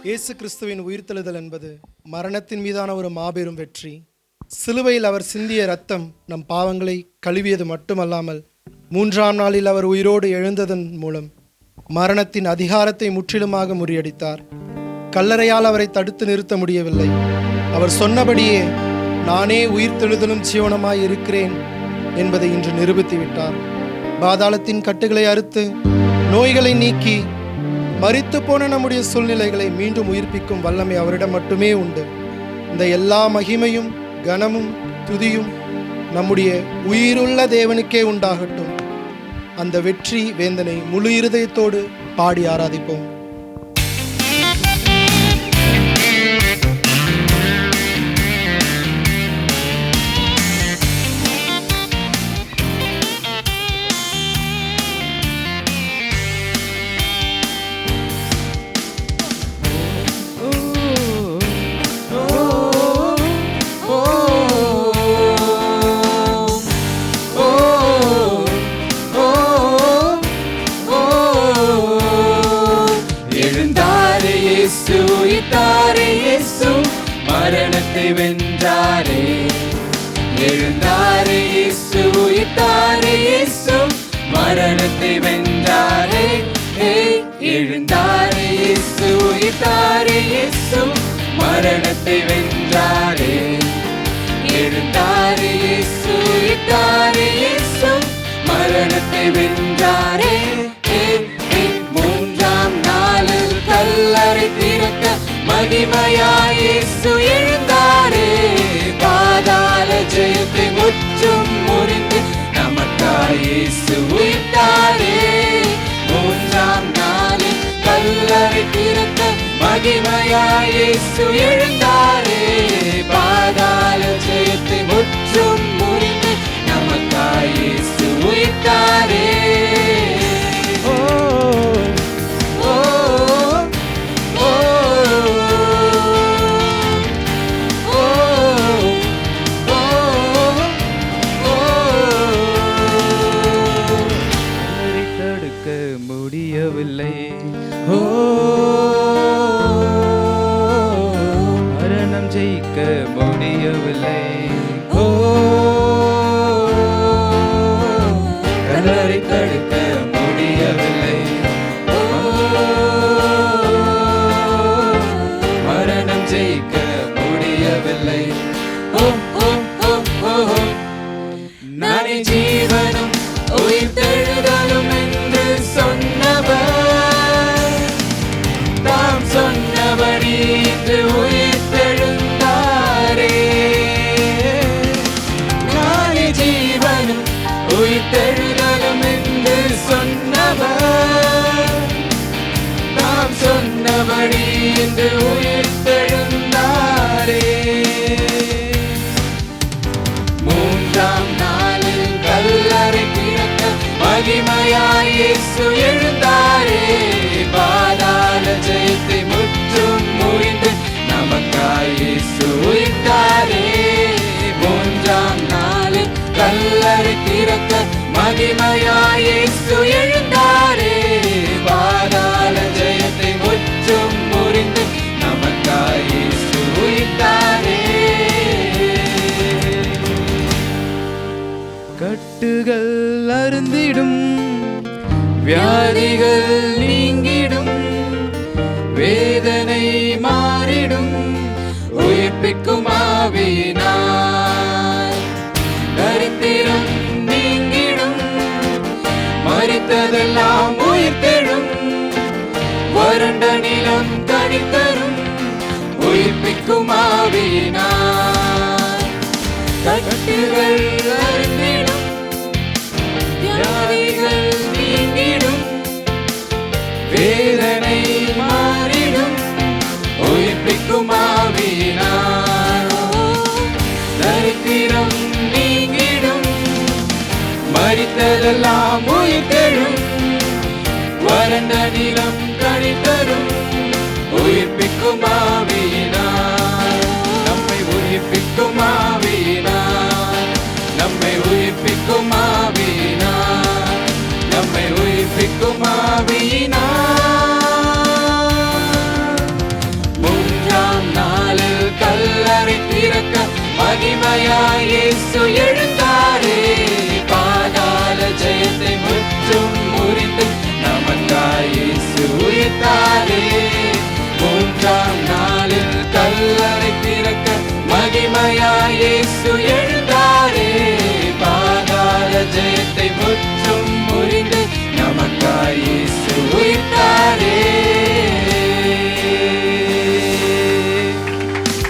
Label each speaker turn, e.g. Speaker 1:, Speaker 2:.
Speaker 1: இயேசு கிறிஸ்துவின் உயிர்த்தெழுதல் என்பது மரணத்தின் மீதான ஒரு மாபெரும் வெற்றி. சிலுவையில் அவர் சிந்திய இரத்தம் நம் பாவங்களை கழுவியது மட்டுமல்லாமல் 3ஆம் நாளில் அவர் உயிரோடு எழுந்ததன் மூலம் மரணத்தின் அதிகாரத்தை முற்றிலுமாக முறியடித்தார். கல்லறையால் அவரை தடுத்து நிறுத்த முடியவில்லை. அவர் சொன்னபடியே நானே உயிர்த்தெழுதலும் ஜீவனுமாய் இருக்கிறேன் என்பதை இன்று நிரூபித்து விட்டார். பாதாளத்தின் கட்டுகளை அறுத்து நோய்களை நீக்கி மரித்து போன நம்முடைய சூழ்நிலைகளை மீண்டும் உயிர்ப்பிக்கும் வல்லமை அவரிடம் மட்டுமே உண்டு. இந்த எல்லா மகிமையும் கனமும் துதியும் நம்முடைய உயிருள்ள தேவனுக்கே உண்டாகட்டும். அந்த வெற்றி வேந்தனை முழு இருதயத்தோடு பாடி ஆராதிப்போம்.
Speaker 2: மரணத்தை வென்றாரே, எழுந்தாரே இயேசு, உயிர்த்தாரே இயேசு, மரணத்தை வென்றாரே. எழுந்தாரே இயேசு, உயிர்த்தாரே இயேசு, மரணத்தை வென்றாரே. எழுந்தாரே இயேசு, உயிர்த்தாரே இயேசு, மரணத்தை வென்றாரே. 3ஆம் நாளில் கல்லறை திறக்க மகிமையாய் இயேசு எழுந்தாரே. பாதாள ஜெயத்தை முற்றும் முறிந்து நமக்காய் இயேசு உயிர்த்தாரே. 3ஆம் நாளில் கல்லறை திறக்க மகிமையாய் இயேசு எழுந்தாரே. பாதாள ஜெயத்தை முற்றும் முறிந்து நமக்காய் இயேசு உயிர்த்தாரே. முடியவில்லை, மரணம் ஜெயிக்க முடியவில்லை. கல்லறை தடுக்க முடியவில்லை, மரணம் ஜெயிக்க முடியவில்லை. நானே ஜீவனும் உயிர்த்தெழுதலும் என்று சொன்னவர், தாம் சொன்னபடி இன்று உயிர்த்தெழுந்தாரே. நானே ஜீவனும் உயிர்த்தெழுதலும் என்று சொன்னவர், தாம் சொன்னபடி இன்று உயிர்த்தெழுந்தாரே. 3ஆம் நாளில் கல்லறை திறக்க மகிமையாய் இயேசு எழுந்தாரே. பாதாள ஜெயத்தை முற்றும் முறிந்து நமக்காய் இயேசு உயிர்த்தாரே. 3ஆம் நாளில் கல்லறை திறக்க மகிமையாய் இயேசு எழுந்தாரே. பாதாள ஜெயத்தை முற்றும் முறிந்து நமக்காய் இயேசு உயிர்த்தாரே. கட்டுகள் அருந்திடும், வியாதிகள் நீங்கிடும், வேதனை மாறிடும் உயிர்ப்பிக்கும் ஆவியினார். தரித்திரம் நீங்கிடும், மரித்ததெல்லாம் உயிர்த்தெழும், வறண்ட நிலம் கனிதரும் உயிர்ப்பிக்கும் ஆவியினார். கட்டுகள் அருந்திடும், வியாதிகள் நீங்கிடும், வேதனை மாறிடும் உயிர்ப்பிக்கும் ஆவியினார். தரித்திரம் நீங்கிடும், மரித்ததெல்லாம் உயிர்த்தெழும், வறண்ட நிலம் கனிதரும் உயிர்ப்பிக்கும் ஆவியினார். நம்மை உயிர்ப்பிக்கும் ஆவியினார், நம்மை மகிமையாய் இயேசு எழுந்தார்.